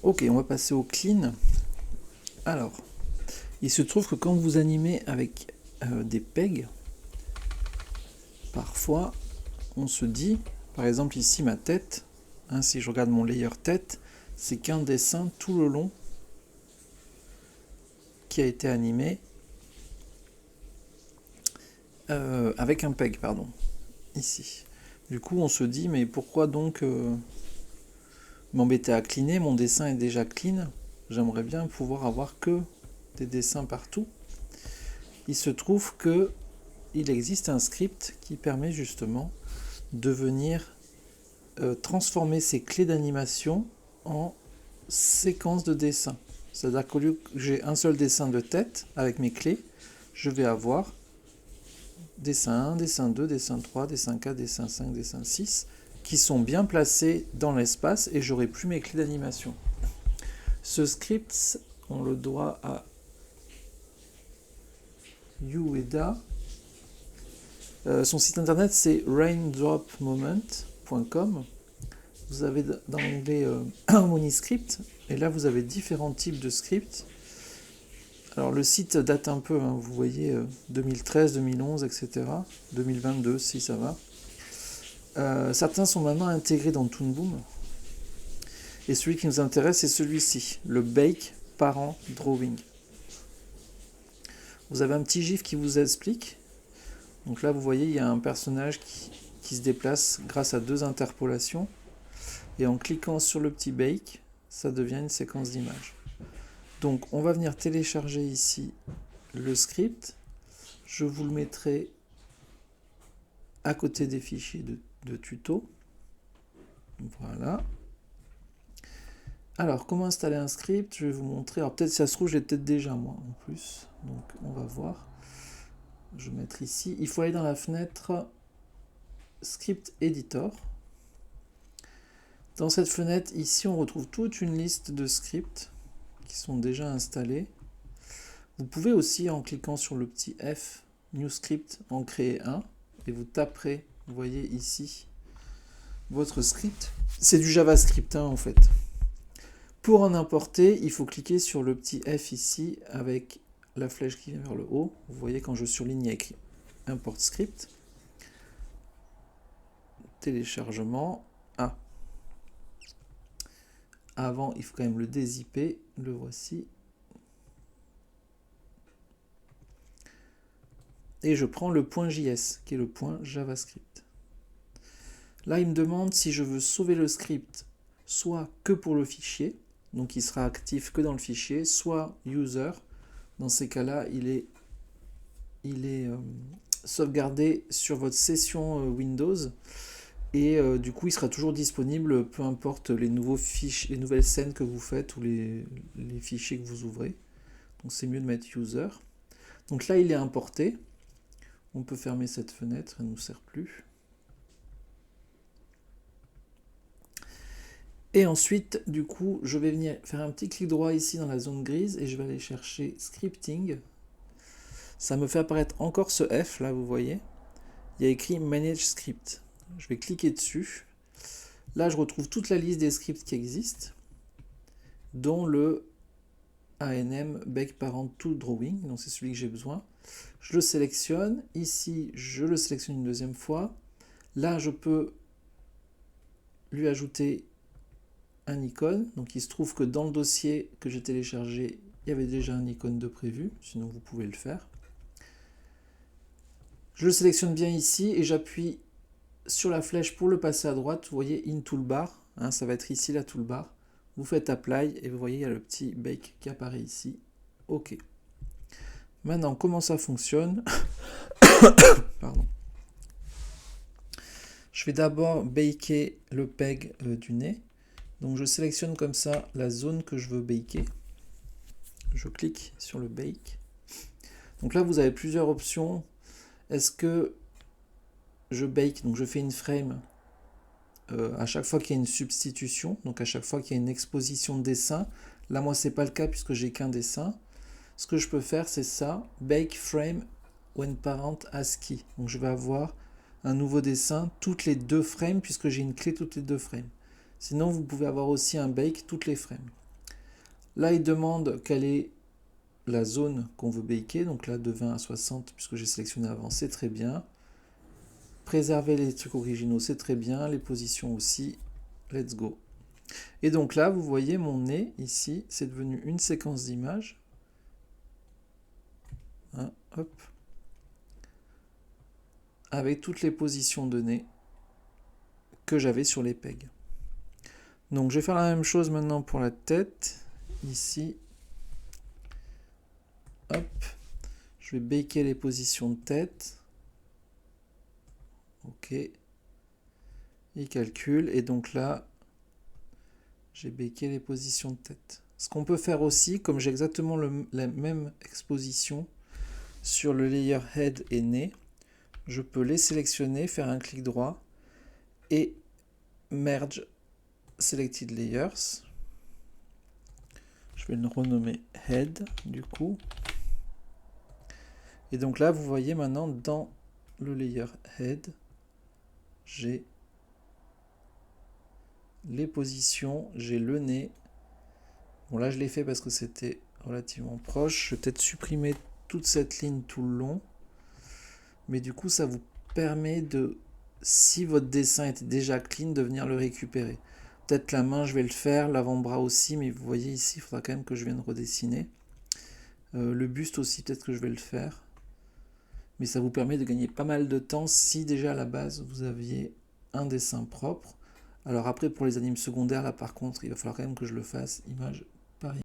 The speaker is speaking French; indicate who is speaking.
Speaker 1: Ok, on va passer au clean. Alors, il se trouve que quand vous animez avec des pegs, parfois on se dit, par exemple ici ma tête, si je regarde mon layer tête, c'est qu'un dessin tout le long qui a été animé avec un peg, pardon, ici. Du coup, on se dit, mais pourquoi donc m'embêter à cleaner? Mon dessin est déjà clean. J'aimerais bien pouvoir avoir que des dessins partout. Il se trouve que il existe un script qui permet justement de venir transformer ces clés d'animation en séquences de dessins. C'est-à-dire qu'au lieu que j'ai un seul dessin de tête avec mes clés, je vais avoir dessin 1, dessin 2, dessin 3, dessin 4, dessin 5, dessin 6, qui sont bien placés dans l'espace et j'aurai plus mes clés d'animation. Ce script, on le doit à Ueda. Son site internet c'est raindropmoment.com. Vous avez dans l'onglet Harmony Script, et là vous avez différents types de scripts. Alors le site date un peu, vous voyez 2013, 2011, etc. 2022 si ça va. Certains sont maintenant intégrés dans Toon Boom. Et celui qui nous intéresse c'est celui-ci, le Bake Parent Drawing. Vous avez un petit gif qui vous explique. Donc là vous voyez il y a un personnage qui se déplace grâce à 2 interpolations. Et en cliquant sur le petit Bake, ça devient une séquence d'images. Donc on va venir télécharger ici le script. Je vous le mettrai à côté des fichiers de tuto. Voilà. Alors comment installer un script? Je vais vous montrer. Alors peut-être si ça se trouve, j'ai peut-être déjà moi en plus. Donc on va voir. Je vais mettre ici. Il faut aller dans la fenêtre Script Editor. Dans cette fenêtre, ici, on retrouve toute une liste de scripts qui sont déjà installés. Vous pouvez aussi, en cliquant sur le petit F, New Script, en créer un. Et vous taperez, vous voyez ici, votre script. C'est du JavaScript, en fait. Pour en importer, il faut cliquer sur le petit F ici, avec la flèche qui vient vers le haut. Vous voyez, quand je surligne, il y a écrit Import Script. Téléchargement. Avant, il faut quand même le dézipper. Le voici. Et je prends le point .js, qui est le point JavaScript. Là, il me demande si je veux sauver le script, soit que pour le fichier, donc il sera actif que dans le fichier, soit user. Dans ces cas-là, il est sauvegardé sur votre session Windows. Et du coup, il sera toujours disponible, peu importe les nouvelles scènes que vous faites ou les fichiers que vous ouvrez. Donc c'est mieux de mettre user. Donc là, il est importé. On peut fermer cette fenêtre, elle ne nous sert plus. Et ensuite, du coup, je vais venir faire un petit clic droit ici dans la zone grise et je vais aller chercher Scripting. Ça me fait apparaître encore ce F, là, vous voyez. Il y a écrit Manage Script. Je vais cliquer dessus. Là, je retrouve toute la liste des scripts qui existent, dont le ANM Bake Parent to Drawing. Donc, c'est celui que j'ai besoin. Je le sélectionne. Ici, je le sélectionne une deuxième fois. Là, je peux lui ajouter un icône. Donc, il se trouve que dans le dossier que j'ai téléchargé, il y avait déjà un icône de prévu. Sinon, vous pouvez le faire. Je le sélectionne bien ici et j'appuie sur la flèche pour le passer à droite. Vous voyez In Toolbar, ça va être ici la toolbar. Vous faites Apply et vous voyez il y a le petit Bake qui apparaît ici. OK. Maintenant, comment ça fonctionne? Pardon. Je vais d'abord baker le peg du nez. Donc je sélectionne comme ça la zone que je veux baker. Je clique sur le Bake. Donc là, vous avez plusieurs options. Est-ce que je bake, donc je fais une frame à chaque fois qu'il y a une substitution, donc à chaque fois qu'il y a une exposition de dessin. Là, moi, c'est pas le cas puisque j'ai qu'un dessin. Ce que je peux faire, c'est ça, bake frame when parent ASCII. Donc je vais avoir un nouveau dessin toutes les 2 frames puisque j'ai une clé toutes les 2 frames. Sinon, vous pouvez avoir aussi un bake toutes les frames. Là, il demande quelle est la zone qu'on veut baker. Donc là, de 20 à 60, puisque j'ai sélectionné avant, c'est très bien. Préserver les trucs originaux, c'est très bien. Les positions aussi. Let's go. Et donc là, vous voyez mon nez ici, c'est devenu une séquence d'images. Hein, hop. Avec toutes les positions de nez que j'avais sur les pegs. Donc je vais faire la même chose maintenant pour la tête. Ici. Hop. Je vais baker les positions de tête. Ok. Il calcule. Et donc là, j'ai baké les positions de tête. Ce qu'on peut faire aussi, comme j'ai exactement la même exposition sur le layer head et nez, je peux les sélectionner, faire un clic droit et merge selected layers. Je vais le renommer head du coup. Et donc là, vous voyez maintenant dans le layer head, j'ai les positions, j'ai le nez. Bon là, je l'ai fait parce que c'était relativement proche. Je vais peut-être supprimer toute cette ligne tout le long. Mais du coup, ça vous permet de, si votre dessin était déjà clean, de venir le récupérer. Peut-être la main, je vais le faire, l'avant-bras aussi, mais vous voyez ici, il faudra quand même que je vienne redessiner. Le buste aussi, peut-être que je vais le faire. Mais ça vous permet de gagner pas mal de temps si déjà à la base, vous aviez un dessin propre. Alors après, pour les animes secondaires, là par contre, il va falloir quand même que je le fasse image par image.